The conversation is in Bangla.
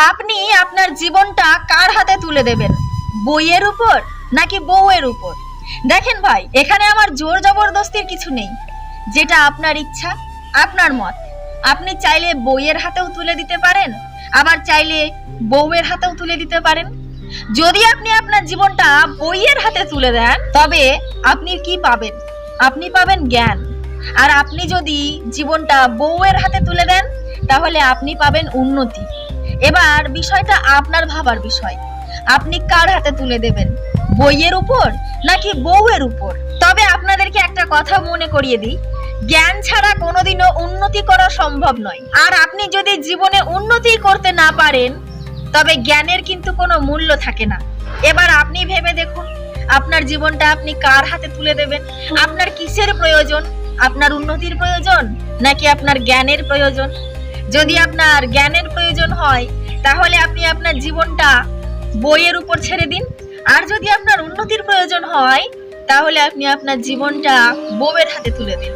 আপনি আপনার জীবনটা কার হাতে তুলে দেবেন, বইয়ের উপর নাকি বউয়ের উপর? দেখেন ভাই, এখানে আমার জোর জবরদস্তির কিছু নেই। যেটা আপনার ইচ্ছা, আপনার মত। আপনি চাইলে বইয়ের হাতেও তুলে দিতে পারেন, আবার চাইলে বউয়ের হাতেও তুলে দিতে পারেন। যদি আপনি আপনার জীবনটা বইয়ের হাতে তুলে দেন, তবে আপনি কি পাবেন? আপনি পাবেন জ্ঞান। আর আপনি যদি জীবনটা বউয়ের হাতে তুলে দেন, তাহলে আপনি পাবেন উন্নতি। এবার বিষয়টা আপনার ভাবার বিষয়, আপনি কার হাতে তুলে দেবেন, বইয়ের উপর নাকি বউয়ের উপর? তবে আপনাদেরকে একটা কথা মনে করিয়ে দিই, জ্ঞান ছাড়া কোনোদিনও উন্নতি করা সম্ভব নয়। আর আপনি যদি জীবনে উন্নতি করতে না পারেন, তবে জ্ঞানের কিন্তু কোনো মূল্য থাকে না। এবার আপনি ভেবে দেখুন, আপনার জীবনটা আপনি কার হাতে তুলে দেবেন? আপনার কিসের প্রয়োজন? আপনার উন্নতির প্রয়োজন নাকি আপনার জ্ঞানের প্রয়োজন? যদি আপনার জ্ঞানের প্রয়োজন হয়, তাহলে আপনি আপনার জীবনটা বইয়ের উপর ছেড়ে দিন। আর যদি আপনার উন্নতির প্রয়োজন হয়, তাহলে আপনি আপনার জীবনটা বউয়ের হাতে তুলে দিন।